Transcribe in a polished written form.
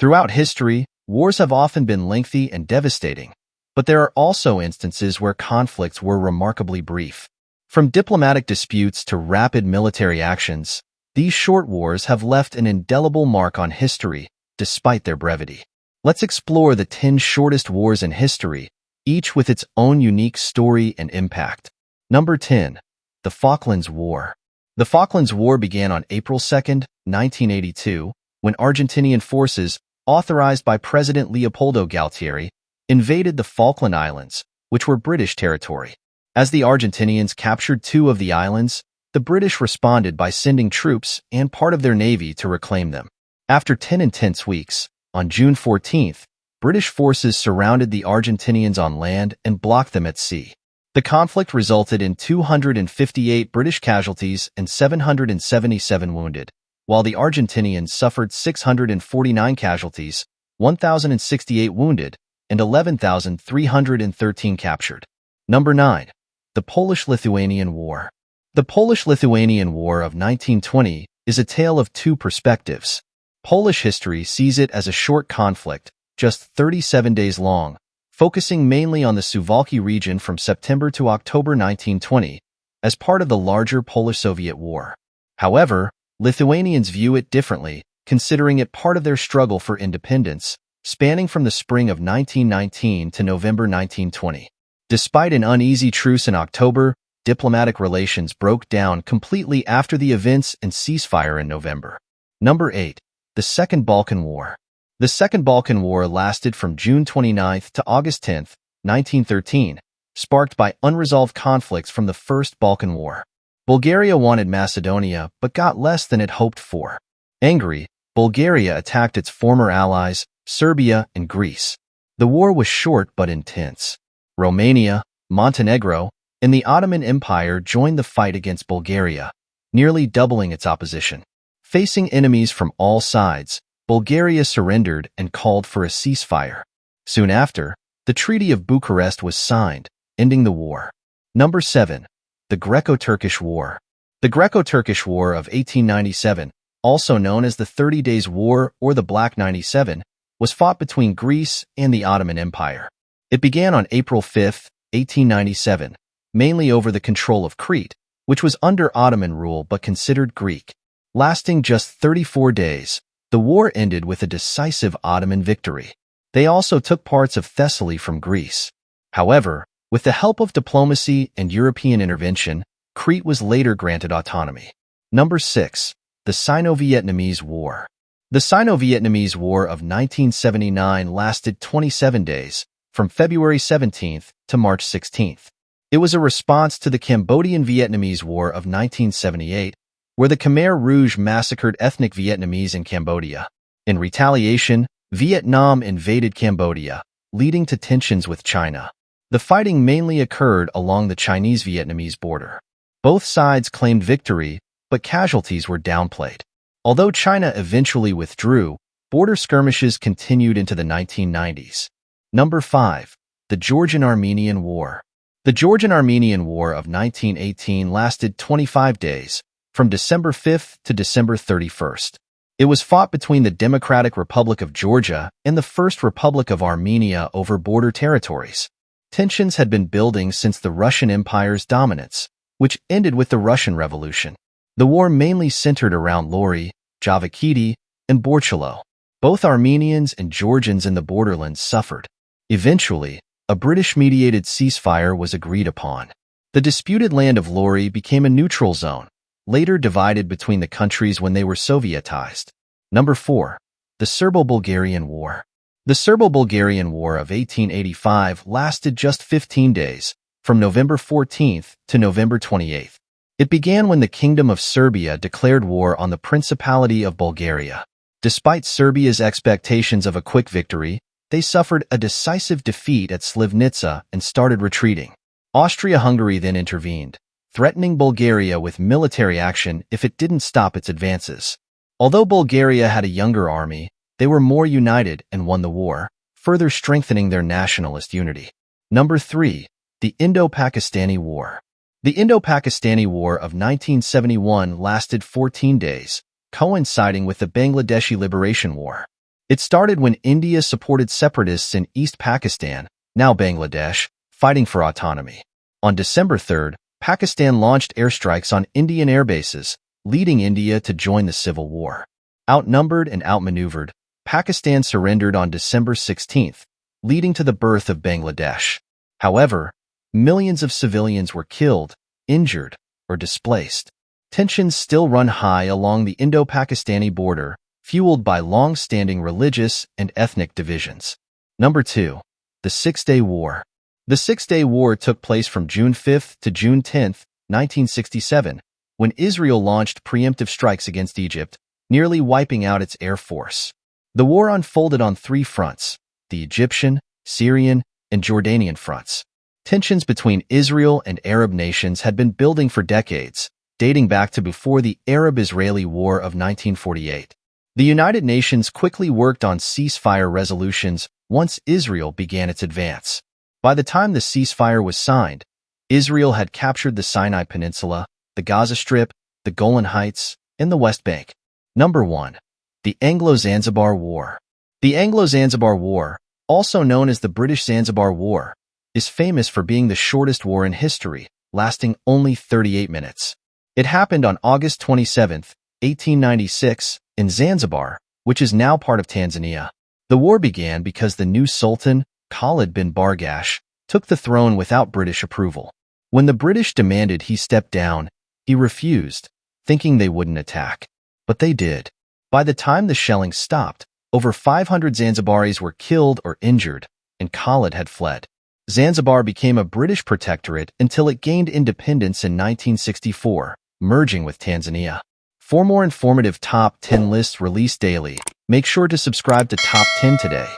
Throughout history, wars have often been lengthy and devastating, but there are also instances where conflicts were remarkably brief. From diplomatic disputes to rapid military actions, these short wars have left an indelible mark on history, despite their brevity. Let's explore the 10 shortest wars in history, each with its own unique story and impact. Number 10. The Falklands War. The Falklands War began on April 2, 1982, when Argentinian forces, authorized by President Leopoldo Galtieri, invaded the Falkland Islands, which were British territory. As the Argentinians captured 2 of the islands, the British responded by sending troops and part of their navy to reclaim them. After 10 intense weeks, on June 14th, British forces surrounded the Argentinians on land and blocked them at sea. The conflict resulted in 258 British casualties and 777 wounded, while the Argentinians suffered 649 casualties, 1,068 wounded, and 11,313 captured. Number 9. The Polish-Lithuanian War. The Polish-Lithuanian War of 1920 is a tale of 2 perspectives. Polish history sees it as a short conflict, just 37 days long, focusing mainly on the Suwałki region from September to October 1920, as part of the larger Polish-Soviet War. However, Lithuanians view it differently, considering it part of their struggle for independence, spanning from the spring of 1919 to November 1920. Despite an uneasy truce in October, diplomatic relations broke down completely after the events and ceasefire in November. Number 8. The Second Balkan War. The Second Balkan War lasted from June 29 to August 10, 1913, sparked by unresolved conflicts from the First Balkan War. Bulgaria wanted Macedonia but got less than it hoped for. Angry, Bulgaria attacked its former allies, Serbia and Greece. The war was short but intense. Romania, Montenegro, and the Ottoman Empire joined the fight against Bulgaria, nearly doubling its opposition. Facing enemies from all sides, Bulgaria surrendered and called for a ceasefire. Soon after, the Treaty of Bucharest was signed, ending the war. Number 7. The Greco-Turkish War. The Greco-Turkish War of 1897, also known as the 30 Days War or the Black 97, was fought between Greece and the Ottoman Empire. It began on April 5, 1897, mainly over the control of Crete, which was under Ottoman rule but considered Greek. Lasting just 34 days, the war ended with a decisive Ottoman victory. They also took parts of Thessaly from Greece. However, with the help of diplomacy and European intervention, Crete was later granted autonomy. Number 6. The Sino-Vietnamese War. The Sino-Vietnamese War of 1979 lasted 27 days, from February 17th to March 16th. It was a response to the Cambodian-Vietnamese War of 1978, where the Khmer Rouge massacred ethnic Vietnamese in Cambodia. In retaliation, Vietnam invaded Cambodia, leading to tensions with China. The fighting mainly occurred along the Chinese-Vietnamese border. Both sides claimed victory, but casualties were downplayed. Although China eventually withdrew, border skirmishes continued into the 1990s. Number 5. The Georgian-Armenian War. The Georgian-Armenian War of 1918 lasted 25 days, from December 5th to December 31st. It was fought between the Democratic Republic of Georgia and the First Republic of Armenia over border territories. Tensions had been building since the Russian Empire's dominance, which ended with the Russian Revolution. The war mainly centered around Lori, Javakheti, and Borchalo. Both Armenians and Georgians in the borderlands suffered. Eventually, a British-mediated ceasefire was agreed upon. The disputed land of Lori became a neutral zone, later divided between the countries when they were Sovietized. Number 4. The Serbo-Bulgarian War. The Serbo-Bulgarian War of 1885 lasted just 15 days, from November 14th to November 28th. It began when the Kingdom of Serbia declared war on the Principality of Bulgaria. Despite Serbia's expectations of a quick victory, they suffered a decisive defeat at Slivnica and started retreating. Austria-Hungary then intervened, threatening Bulgaria with military action if it didn't stop its advances. Although Bulgaria had a younger army, they were more united and won the war, further strengthening their nationalist unity. Number 3. The Indo-Pakistani War. The Indo-Pakistani War of 1971 lasted 14 days, coinciding with the Bangladeshi Liberation War. It started when India supported separatists in East Pakistan, now Bangladesh, fighting for autonomy. On December 3rd, Pakistan launched airstrikes on Indian airbases, leading India to join the civil war. Outnumbered and outmaneuvered, Pakistan surrendered on December 16th, leading to the birth of Bangladesh. However, millions of civilians were killed, injured, or displaced. Tensions still run high along the Indo-Pakistani border, fueled by long-standing religious and ethnic divisions. Number 2. The Six-Day War. The Six-Day War took place from June 5 to June 10, 1967, when Israel launched preemptive strikes against Egypt, nearly wiping out its air force. The war unfolded on three fronts: the Egyptian, Syrian, and Jordanian fronts. Tensions between Israel and Arab nations had been building for decades, dating back to before the Arab-Israeli War of 1948. The United Nations quickly worked on ceasefire resolutions once Israel began its advance. By the time the ceasefire was signed, Israel had captured the Sinai Peninsula, the Gaza Strip, the Golan Heights, and the West Bank. Number 1. The Anglo-Zanzibar War. The Anglo-Zanzibar War, also known as the British-Zanzibar War, is famous for being the shortest war in history, lasting only 38 minutes. It happened on August 27, 1896, in Zanzibar, which is now part of Tanzania. The war began because the new Sultan, Khalid bin Bargash, took the throne without British approval. When the British demanded he step down, he refused, thinking they wouldn't attack. But they did. By the time the shelling stopped, over 500 Zanzibaris were killed or injured, and Khalid had fled. Zanzibar became a British protectorate until it gained independence in 1964, merging with Tanzania. For more informative Top 10 lists released daily, make sure to subscribe to Top 10 today.